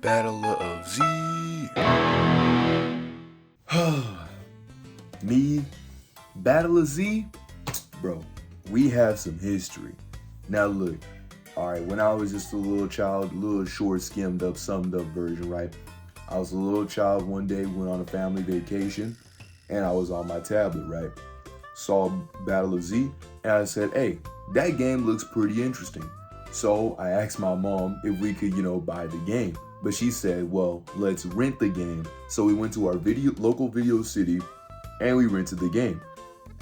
Battle of Z. Me, Battle of Z? Bro, we have some history. Now look, alright, when I was just a little child, little short skimmed up, summed up version, right? I was a little child one day, went on a family vacation, and I was on my tablet, right? Saw Battle of Z, and I said, hey, that game looks pretty interesting. So I asked my mom if we could, buy the game. But she said, well, let's rent the game. So we went to our local video city and we rented the game.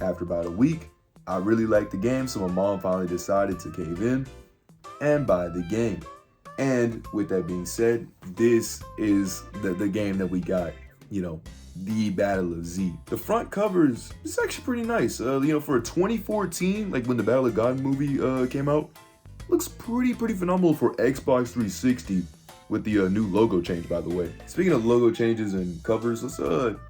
After about a week, I really liked the game, so my mom finally decided to cave in and buy the game. And with that being said, this is the game that we got, the Battle of Z. The front cover is actually pretty nice. For 2014, like when the Battle of God movie came out, looks pretty phenomenal for Xbox 360 with the new logo change, by the way. Speaking of logo changes and covers, let's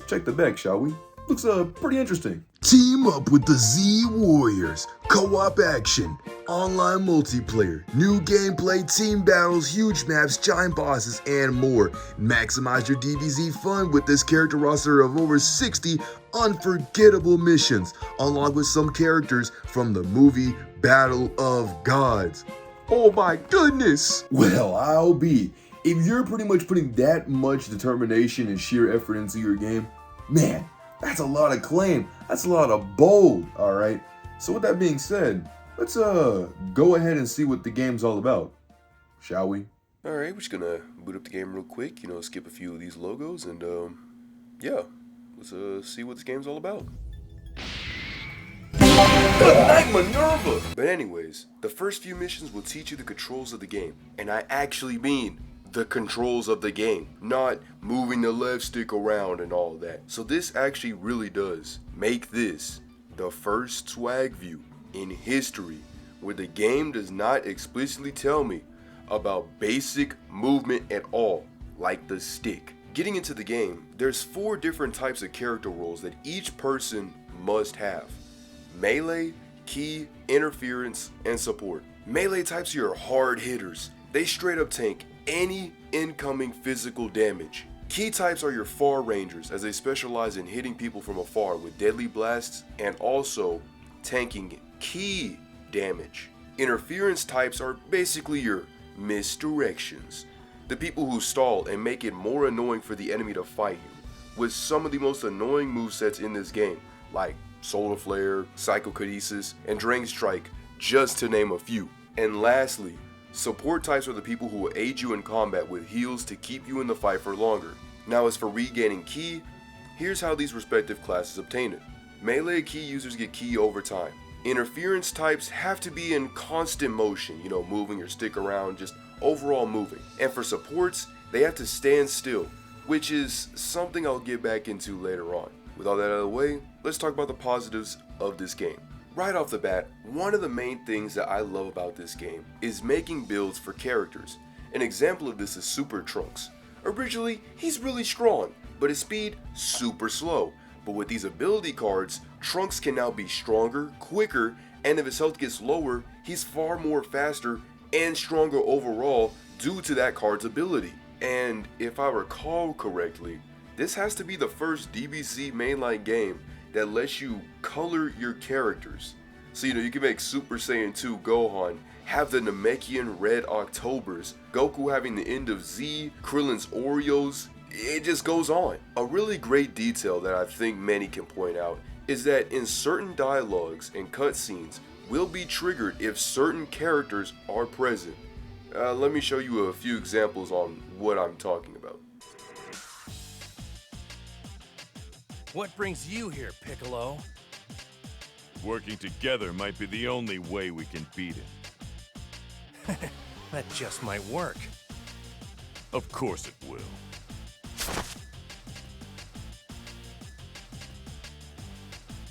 check the back, shall we? Looks pretty interesting. Team up with the Z Warriors. Co-op action, online multiplayer, new gameplay, team battles, huge maps, giant bosses, and more. Maximize your DBZ fun with this character roster of over 60 unforgettable missions, along with some characters from the movie Battle of Gods. Oh my goodness! Well, I'll be. If you're pretty much putting that much determination and sheer effort into your game, man, that's a lot of claim. That's a lot of bold, alright? So with that being said, let's go ahead and see what the game's all about, shall we? Alright, we're just gonna boot up the game real quick, skip a few of these logos, and yeah, let's see what this game's all about. Good night, Minerva! But anyways, the first few missions will teach you the controls of the game, and I actually mean the controls of the game, not moving the left stick around and all that. So this actually really does make this the first SwaggView in history where the game does not explicitly tell me about basic movement at all, like the stick. Getting into the game, there's 4 different types of character roles that each person must have: melee, key, interference, and support. Melee types are your hard hitters. They straight up tank any incoming physical damage. Key types are your far rangers, as they specialize in hitting people from afar with deadly blasts and also tanking key damage. Interference types are basically your misdirections, the people who stall and make it more annoying for the enemy to fight you, with some of the most annoying movesets in this game, like Solar Flare, Psychokinesis, and Drain Strike, just to name a few. And lastly, support types are the people who will aid you in combat with heals to keep you in the fight for longer. Now as for regaining ki, here's how these respective classes obtain it. Melee ki users get ki over time. Interference types have to be in constant motion, moving your stick around, just overall moving. And for supports, they have to stand still, which is something I'll get back into later on. With all that out of the way, let's talk about the positives of this game. Right off the bat, one of the main things that I love about this game is making builds for characters. An example of this is Super Trunks. Originally, he's really strong, but his speed super slow. But with these ability cards, Trunks can now be stronger, quicker, and if his health gets lower, he's far more faster and stronger overall due to that card's ability. And if I recall correctly, this has to be the first DBZ mainline game that lets you color your characters. So you can make Super Saiyan 2 Gohan have the Namekian Red Octobers, Goku having the end of Z, Krillin's Oreos, it just goes on. A really great detail that I think many can point out is that in certain dialogues and cutscenes will be triggered if certain characters are present. Let me show you a few examples on what I'm talking about. What brings you here, Piccolo? Working together might be the only way we can beat him. That just might work. Of course it will.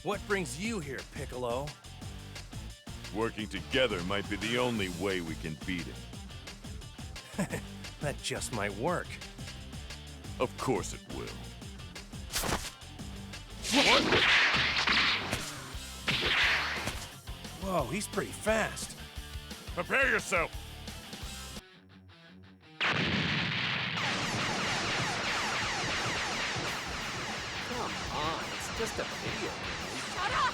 What brings you here, Piccolo? Working together might be the only way we can beat him. That just might work. Of course it will. Whoa, he's pretty fast. Prepare yourself! just a video game. Shut up!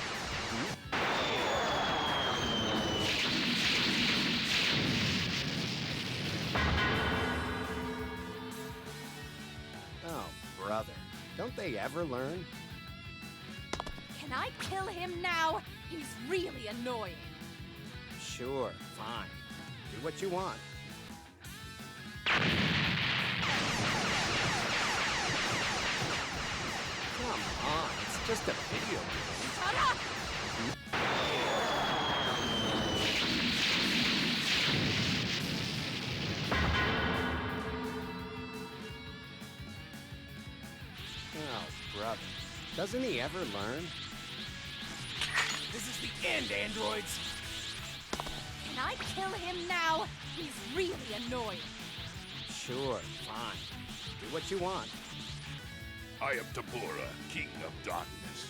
Oh, brother. Don't they ever learn? Can I kill him now? He's really annoying. Sure, fine. Do what you want. Come on, it's just a video game. Shut up! Oh, brother. Doesn't he ever learn? This is the end, androids! Can I kill him now? He's really annoying. Sure, fine. Do what you want. I am Tabora, King of Darkness.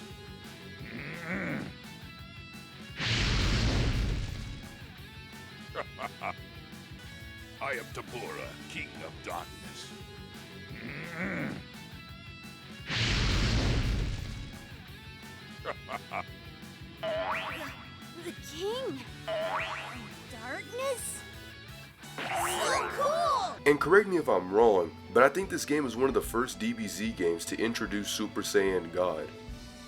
I am Tabora, King of Darkness. The king? Darkness? So cool! And correct me if I'm wrong, but I think this game is one of the first DBZ games to introduce Super Saiyan God,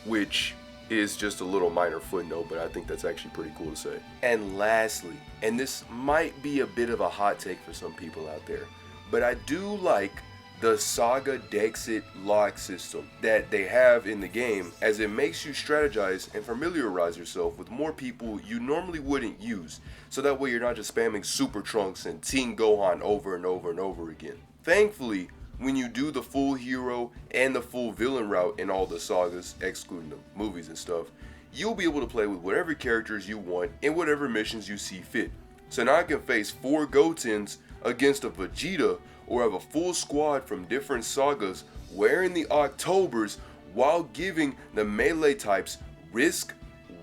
which is just a little minor footnote, but I think that's actually pretty cool to say. And lastly, and this might be a bit of a hot take for some people out there, but I do like the Saga Dexit lock system that they have in the game, as it makes you strategize and familiarize yourself with more people you normally wouldn't use, so that way you're not just spamming Super Trunks and Teen Gohan over and over and over again. Thankfully, when you do the full hero and the full villain route in all the sagas, excluding the movies and stuff, you'll be able to play with whatever characters you want in whatever missions you see fit. So now I can face 4 Gotens against a Vegeta, or have a full squad from different sagas wearing the Octobers while giving the melee types Risk,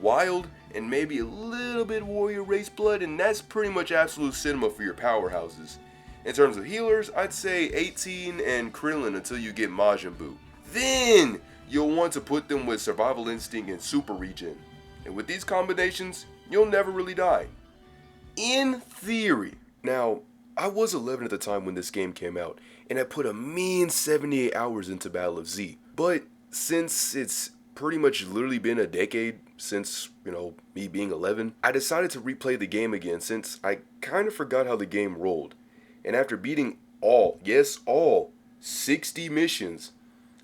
Wild, and maybe a little bit Warrior Race Blood, and that's pretty much absolute cinema for your powerhouses. In terms of healers, I'd say 18 and Krillin until you get Majin Buu. Then you'll want to put them with Survival Instinct and Super Regen. And with these combinations, you'll never really die. In theory. Now, I was 11 at the time when this game came out, and I put a mean 78 hours into Battle of Z. But since it's pretty much literally been a decade since, me being 11, I decided to replay the game again since I kind of forgot how the game rolled. And after beating all 60 missions,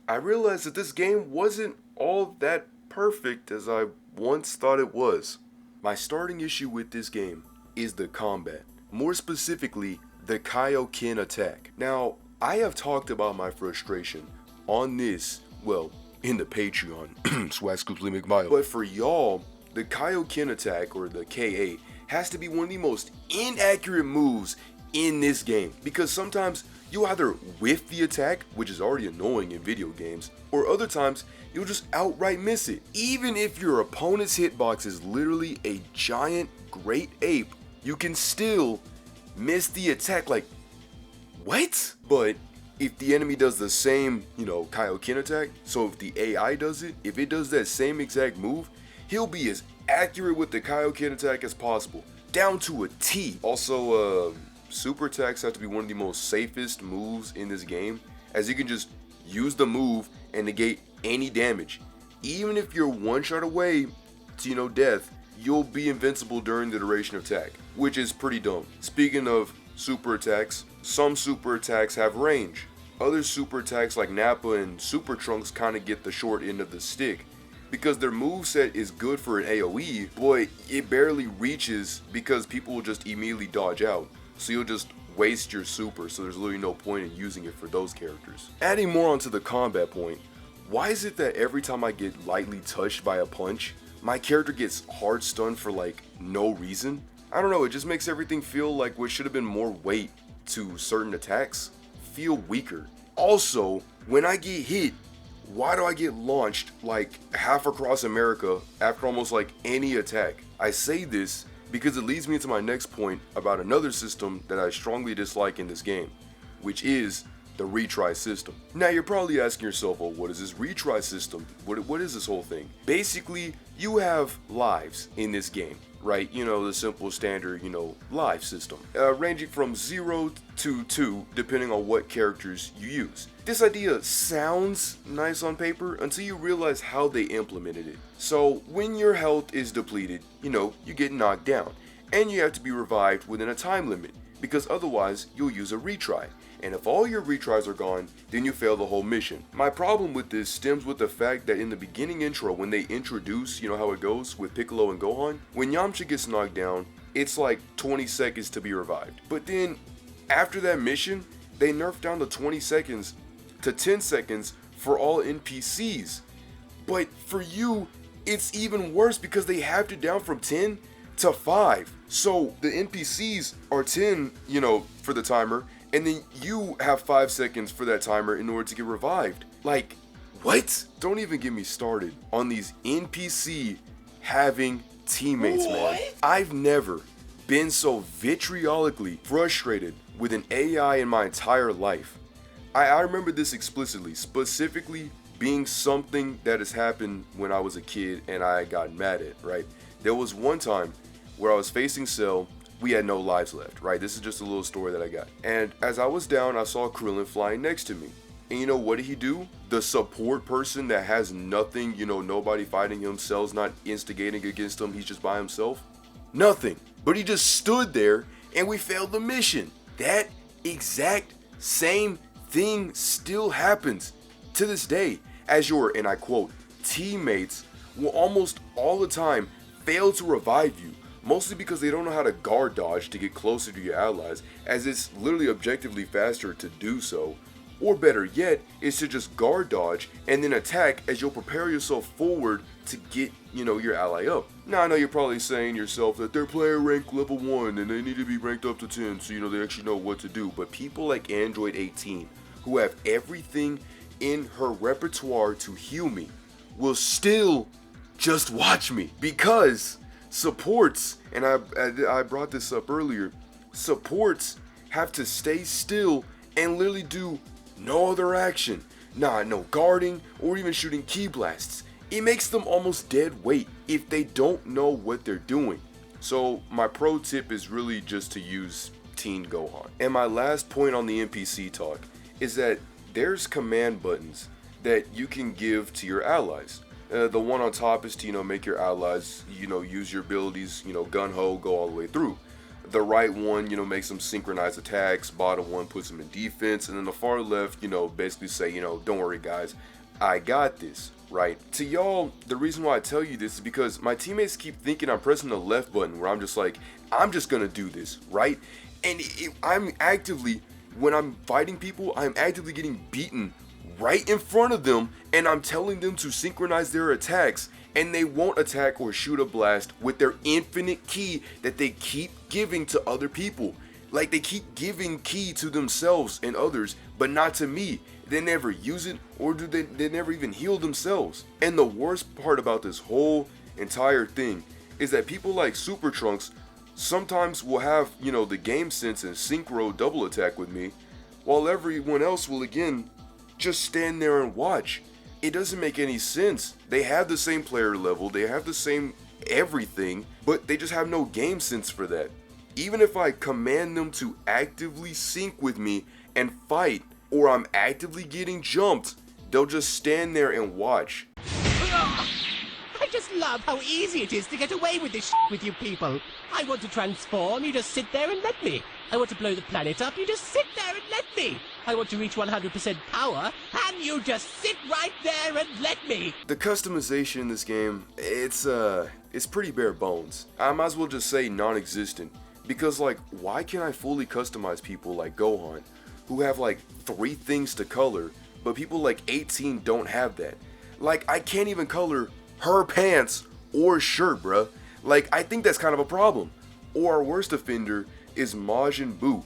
I realized that this game wasn't all that perfect as I once thought it was. My starting issue with this game is the combat. More specifically, the Kaioken attack. Now, I have talked about my frustration on this, in the Patreon, Swag Scoops Limit Mile. But for y'all, the Kaioken attack, or the KA, has to be one of the most inaccurate moves in this game. Because sometimes you either whiff the attack, which is already annoying in video games, or other times you'll just outright miss it. Even if your opponent's hitbox is literally a giant Great Ape, you can still miss the attack. Like, what? But if the enemy does the same, Kaioken attack, so if the AI does it, if it does that same exact move, he'll be as accurate with the Kaioken attack as possible, down to a T. Also, super attacks have to be one of the most safest moves in this game, as you can just use the move and negate any damage. Even if you're one shot away to, death, you'll be invincible during the duration of attack, which is pretty dumb. Speaking of super attacks, some super attacks have range. Other super attacks like Nappa and Super Trunks kind of get the short end of the stick, because their moveset is good for an AoE, but it barely reaches because people will just immediately dodge out. So you'll just waste your super, so there's literally no point in using it for those characters. Adding more onto the combat point, why is it that every time I get lightly touched by a punch, my character gets hard stunned for no reason? I don't know, it just makes everything feel like what should have been more weight to certain attacks feel weaker. Also, when I get hit, why do I get launched half across America after almost any attack? I say this because it leads me into my next point about another system that I strongly dislike in this game, which is the retry system. Now you're probably asking yourself, well, what is this retry system? What is this whole thing? Basically, you have lives in this game, right? You know, the simple standard, you know, life system, ranging from 0 to 2, depending on what characters you use. This idea sounds nice on paper until you realize how they implemented it. So when your health is depleted, you know, you get knocked down, and you have to be revived within a time limit, because otherwise you'll use a retry. And if all your retries are gone, then you fail the whole mission. My problem with this stems with the fact that in the beginning intro, when they introduce, you know how it goes with Piccolo and Gohan, when Yamcha gets knocked down, it's like 20 seconds to be revived. But then after that mission, they nerf down the 20 seconds to 10 seconds for all NPCs. But for you, it's even worse because they halved it down from 10 to 5. So the NPCs are 10, you know, for the timer, and then you have 5 seconds for that timer in order to get revived. Like, what? Don't even get me started on these NPC having teammates, man. I've never been so vitriolically frustrated with an AI in my entire life. I remember this explicitly, specifically being something that has happened when I was a kid and I got mad at, right? There was one time where I was facing Cell, we had no lives left, right? This is just a little story that I got. And as I was down, I saw Krillin flying next to me. And you know what did he do? The support person that has nothing, you know, nobody fighting him, Cell's not instigating against him, he's just by himself. Nothing. But he just stood there and we failed the mission. That exact same thing still happens to this day, as your, and I quote, teammates will almost all the time fail to revive you, mostly because they don't know how to guard dodge to get closer to your allies, as it's literally objectively faster to do so, or better yet, is to just guard dodge and then attack as you'll prepare yourself forward to get, you know, your ally up. Now I know you're probably saying to yourself that they're player rank level 1 and they need to be ranked up to 10 so you know they actually know what to do, but people like Android 18 who have everything in her repertoire to heal me will still just watch me, because supports, and I brought this up earlier, supports have to stay still and literally do no other action. No guarding or even shooting ki blasts. It makes them almost dead weight if they don't know what they're doing. So my pro tip is really just to use Teen Gohan. And my last point on the NPC talk is that there's command buttons that you can give to your allies. The one on top is to, you know, make your allies, you know, use your abilities, you know, gun-ho, go all the way through. The right one, you know, makes them synchronize attacks, bottom one puts them in defense, and then the far left, you know, basically say, you know, don't worry guys, I got this, right? To y'all, the reason why I tell you this is because my teammates keep thinking I'm pressing the left button, where I'm just like, I'm just gonna do this, right? And I'm actively, when I'm fighting people, I'm actively getting beaten right in front of them, and I'm telling them to synchronize their attacks, and they won't attack or shoot a blast with their infinite ki that they keep giving to other people. Like, they keep giving ki to themselves and others, but not to me. They never use it, or they never even heal themselves. And the worst part about this whole entire thing is that people like Super Trunks sometimes will have, you know, the game sense and synchro double attack with me, while everyone else will again just stand there and watch. It doesn't make any sense. They have the same player level, they have the same everything, but they just have no game sense for that. Even if I command them to actively sync with me and fight, or I'm actively getting jumped, they'll just stand there and watch. I just love how easy it is to get away with this with you people. I want to transform, you just sit there and let me. I want to blow the planet up, you just sit there and let me. I want to reach 100% power, and you just sit right there and let me. The customization in this game, it's pretty bare bones. I might as well just say non-existent. Because, like, why can't I fully customize people like Gohan, who have like 3 things to color, but people like 18 don't have that? Like, I can't even color her pants or shirt, bruh. Like, I think that's kind of a problem. Or our worst offender is Majin Buu.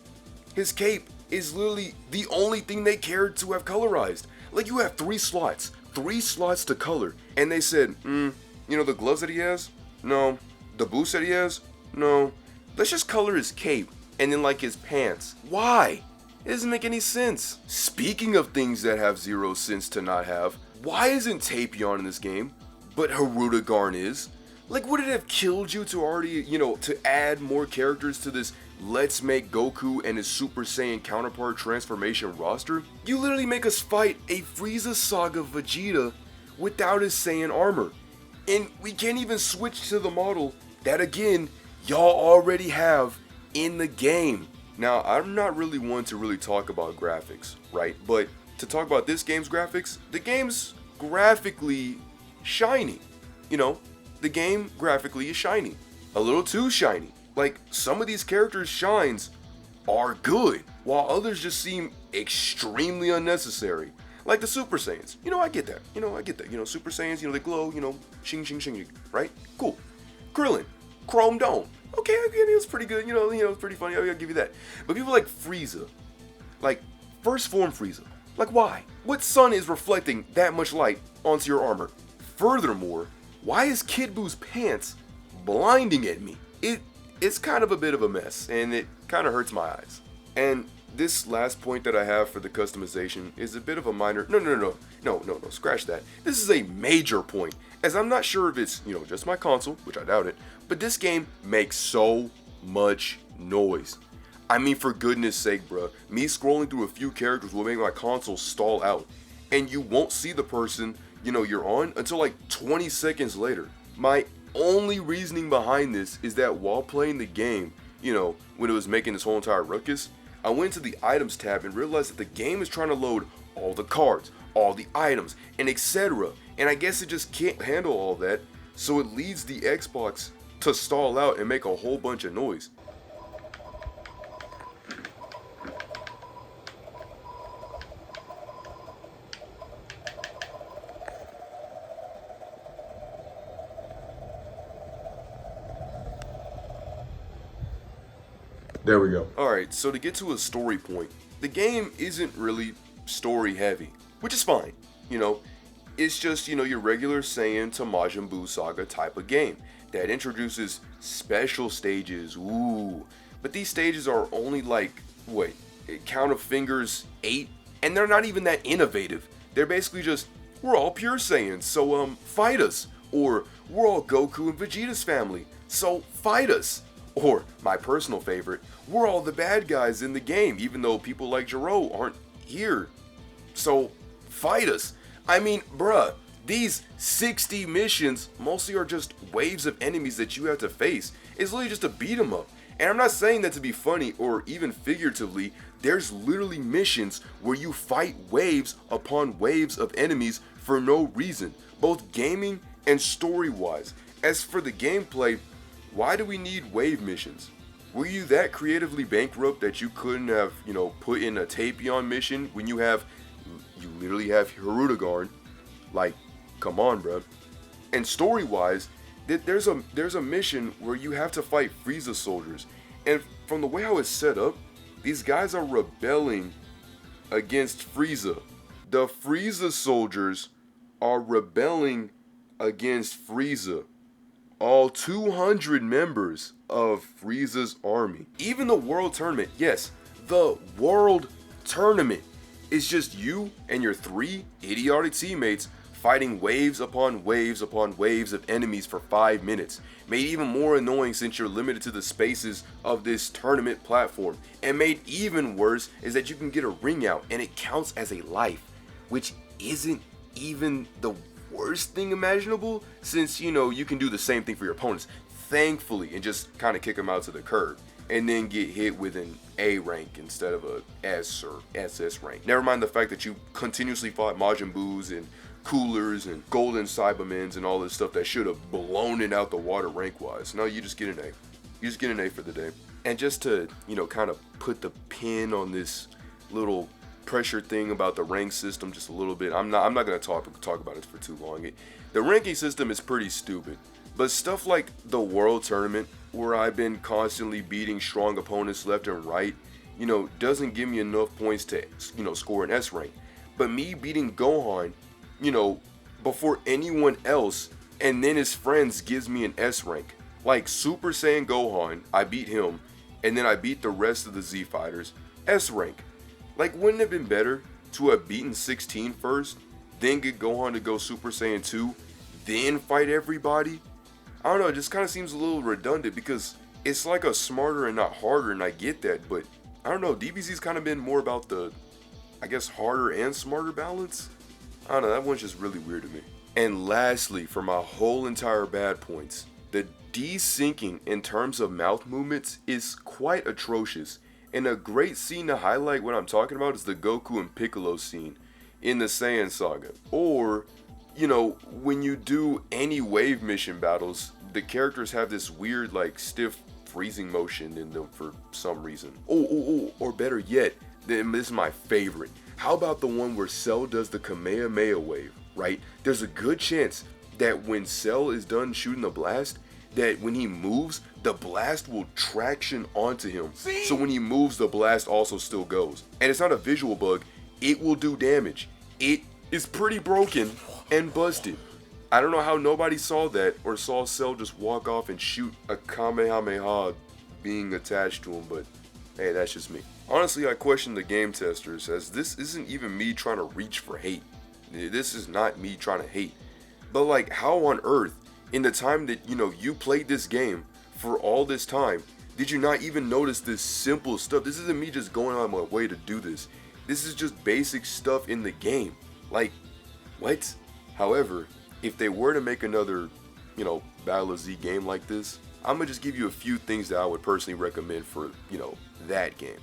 His cape is literally the only thing they cared to have colorized. Like, you have 3 slots to color, and they said, you know, the gloves that he has? No. The boots that he has? No. Let's just color his cape, and then like his pants. Why? It doesn't make any sense. Speaking of things that have zero sense to not have, why isn't Tapion in this game, but Hirudegarn is? Like, would it have killed you to already, to add more characters to this let's make Goku and his Super Saiyan counterpart transformation roster? You literally make us fight a Frieza Saga Vegeta without his Saiyan armor. And we can't even switch to the model that, again, y'all already have in the game. Now, I'm not really one to really talk about graphics, right? But to talk about this game's graphics, the game's graphically shiny. The game graphically is shiny. A little too shiny. Like, some of these characters' shines are good, while others just seem extremely unnecessary. Like the Super Saiyans. I get that. Super Saiyans, they glow, shing, shing, shing, right? Cool. Krillin, Chrome Dome. Okay, it was pretty good, it's pretty funny, I'll give you that. But people like Frieza, like first form Frieza, like why? What sun is reflecting that much light onto your armor? Furthermore, why is Kid Buu's pants blinding at me? It's kind of a bit of a mess, and it kind of hurts my eyes. And this last point that I have for the customization is a bit of a minor, no, scratch that. This is a major point, as I'm not sure if it's, just my console, which I doubt it, but this game makes so much noise. I mean, for goodness sake, bruh, me scrolling through a few characters will make my console stall out, and you won't see the person, you're on until like 20 seconds later. My only reasoning behind this is that while playing the game, when it was making this whole entire ruckus, I went to the items tab and realized that the game is trying to load all the cards, all the items, and etc. And I guess it just can't handle all that, so it leads the Xbox to stall out and make a whole bunch of noise. There we go. Alright, so to get to a story point, the game isn't really story heavy, which is fine. It's just, your regular Saiyan to Majin Buu saga type of game that introduces special stages, ooh. But these stages are only like, count of fingers 8, and they're not even that innovative. They're basically just, we're all pure Saiyans, so fight us. Or, we're all Goku and Vegeta's family, so fight us. Or, my personal favorite, we're all the bad guys in the game, even though people like Jiro aren't here. So, fight us. I mean, bruh, these 60 missions mostly are just waves of enemies that you have to face. It's literally just a beat 'em up. And I'm not saying that to be funny or even figuratively. There's literally missions where you fight waves upon waves of enemies for no reason, both gaming and story-wise. As for the gameplay, why do we need wave missions? Were you that creatively bankrupt that you couldn't have, put in a Tapion mission when you literally have Hirudegarn? Like, come on, bro. And story-wise, there's a mission where you have to fight Frieza soldiers, and from the way how it's set up, these guys are rebelling against Frieza. The Frieza soldiers are rebelling against Frieza. All 200 members of Frieza's army. Even the world tournament, yes, the world tournament is just you and your 3 idiotic teammates fighting waves upon waves upon waves of enemies for 5 minutes. Made even more annoying since you're limited to the spaces of this tournament platform. And made even worse is that you can get a ring out and it counts as a life, which isn't even the worst thing imaginable, since you can do the same thing for your opponents, thankfully, and just kind of kick them out to the curb and then get hit with an A rank instead of a S or SS rank. Never mind the fact that you continuously fought Majin Buus and Coolers and Golden Cybermens and all this stuff that should have blown it out the water rank wise. No, you just get an A. You just get an A for the day. And just to kind of put the pin on this little pressure thing about the rank system just a little bit. I'm not gonna talk about it for too long. The ranking system is pretty stupid, but stuff like the world tournament, where I've been constantly beating strong opponents left and right, doesn't give me enough points to score an S rank. But me beating Gohan, before anyone else, and then his friends, gives me an S rank. Like Super Saiyan Gohan, I beat him, and then I beat the rest of the Z fighters, S rank. Like, wouldn't it have been better to have beaten 16 first, then get Gohan to go Super Saiyan 2, then fight everybody? I don't know, it just kind of seems a little redundant because it's like a smarter and not harder, and I get that, but I don't know, DBZ's kind of been more about the, I guess, harder and smarter balance? I don't know, that one's just really weird to me. And lastly, for my whole entire bad points, the desyncing in terms of mouth movements is quite atrocious. And a great scene to highlight what I'm talking about is the Goku and Piccolo scene in the Saiyan Saga. Or, you know, when you do any wave mission battles, the characters have this weird, like, stiff freezing motion in them for some reason. Or better yet, this is my favorite. How about the one where Cell does the Kamehameha wave, right? There's a good chance that when Cell is done shooting the blast, that when he moves, the blast will traction onto him. So when he moves, the blast also still goes. And it's not a visual bug, it will do damage. It is pretty broken and busted. I don't know how nobody saw that or saw Cell just walk off and shoot a Kamehameha being attached to him, but hey, that's just me. Honestly, I question the game testers, as this isn't even me trying to reach for hate. This is not me trying to hate. But like, how on earth, in the time that, you know, you played this game for all this time, did you not even notice this simple stuff? This isn't me just going on my way to do this. This is just basic stuff in the game. Like, what? However, if they were to make another, you know, Battle of Z game like this, I'm gonna just give you a few things that I would personally recommend for, you know, that game.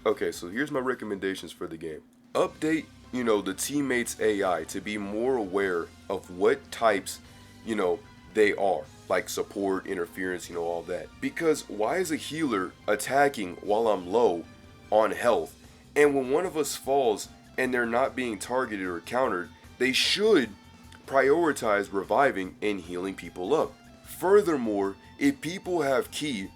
Okay, so here's my recommendations for the game. Update, you know, the teammates' AI to be more aware of what types, you know, they are, like support, interference, you know, all that. Because why is a healer attacking while I'm low on health, and when one of us falls and they're not being targeted or countered, they should prioritize reviving and healing people up. Furthermore, if people have ki,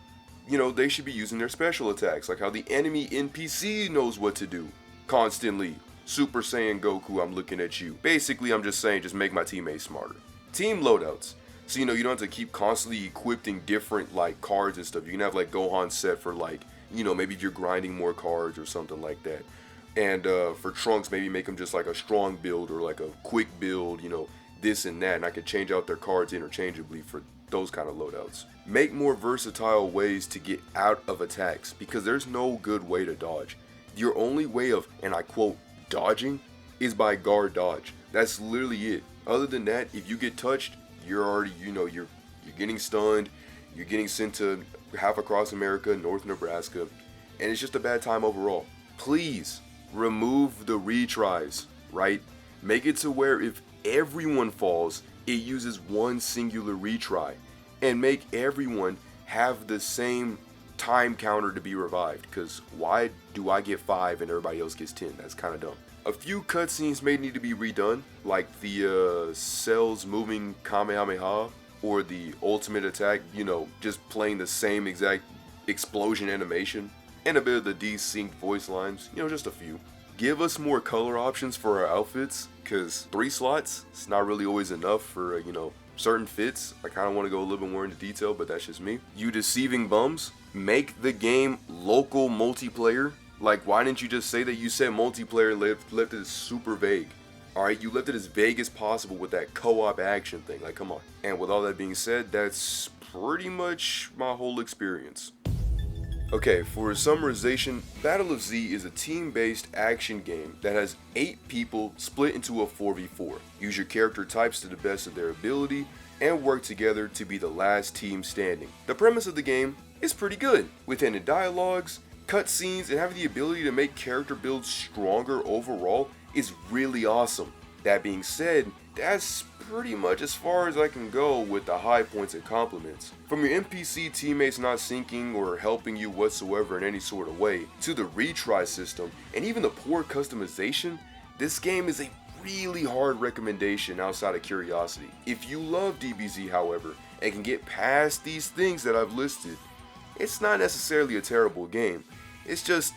you know, they should be using their special attacks, like how the enemy NPC knows what to do constantly. Super Saiyan Goku, I'm looking at you. Basically, I'm just saying, just make my teammates smarter. Team loadouts. So, you know, you don't have to keep constantly equipping different, like, cards and stuff. You can have, like, Gohan set for, like, you know, maybe if you're grinding more cards or something like that. And for Trunks, maybe make them just, like, a strong build or, like, a quick build, you know, this and that. And I could change out their cards interchangeably for those kind of loadouts. Make more versatile ways to get out of attacks, because there's no good way to dodge. Your only way of, and I quote, dodging, is by guard dodge. That's literally it. Other than that, if you get touched, you're already, you know, you're getting stunned, you're getting sent to half across America, North Nebraska, and it's just a bad time overall. Please remove the retries, right? Make it to where if everyone falls, it uses one singular retry, and make everyone have the same time counter to be revived, because why do I get 5 and everybody else gets 10? That's kind of dumb. A few cutscenes may need to be redone, like the Cell's moving Kamehameha, or the ultimate attack, you know, just playing the same exact explosion animation, and a bit of the desynced voice lines, you know, just a few. Give us more color options for our outfits, because 3 slots, it's not really always enough for, you know, certain fits. I kind of want to go a little bit more into detail, but that's just me. You deceiving bums, make the game local multiplayer. Like, why didn't you just say that you said multiplayer, left it super vague? Alright, you left it as vague as possible with that co-op action thing, like, come on. And with all that being said, that's pretty much my whole experience. Okay, for summarization, Battle of Z is a team-based action game that has 8 people split into a 4v4. Use your character types to the best of their ability, and work together to be the last team standing. The premise of the game is pretty good, with hidden dialogues, cutscenes, and having the ability to make character builds stronger overall is really awesome. That being said, that's pretty much as far as I can go with the high points and compliments. From your NPC teammates not syncing or helping you whatsoever in any sort of way, to the retry system, and even the poor customization, this game is a really hard recommendation outside of curiosity. If you love DBZ, however, and can get past these things that I've listed, it's not necessarily a terrible game. It's just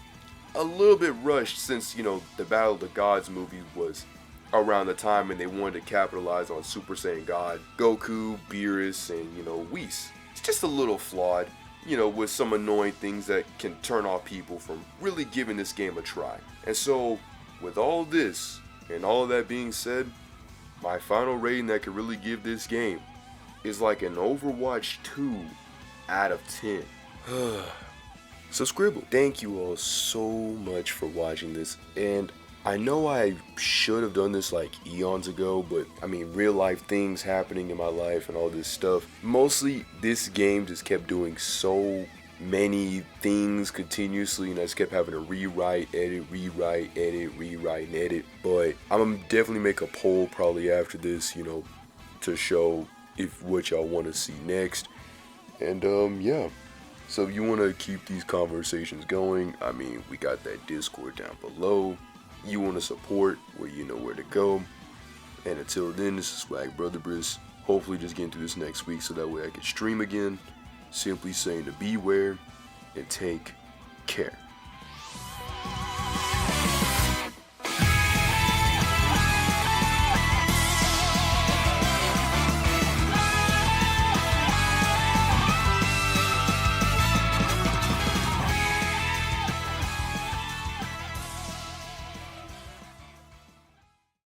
a little bit rushed since, you know, the Battle of the Gods movie was around the time when they wanted to capitalize on Super Saiyan God, Goku, Beerus, and, you know, Whis. It's just a little flawed. you know, with some annoying things that can turn off people from really giving this game a try. And so, with all this, and all of that being said, my final rating that I could really give this game is like an Overwatch 2 out of 10. So Scribble, thank you all so much for watching this, and I know I should have done this like eons ago, but I mean, real life things happening in my life and all this stuff. Mostly this game just kept doing so many things continuously, and I just kept having to rewrite, edit, rewrite, edit, rewrite, and edit. But I'm gonna definitely make a poll probably after this, you know, to show if what y'all want to see next. And yeah. So if you want to keep these conversations going, I mean, we got that Discord down below. You want to support, well, you know where to go. And until then, this is Swag Brother Briss. Hopefully just getting through this next week so that way I can stream again. Simply saying to beware and take care.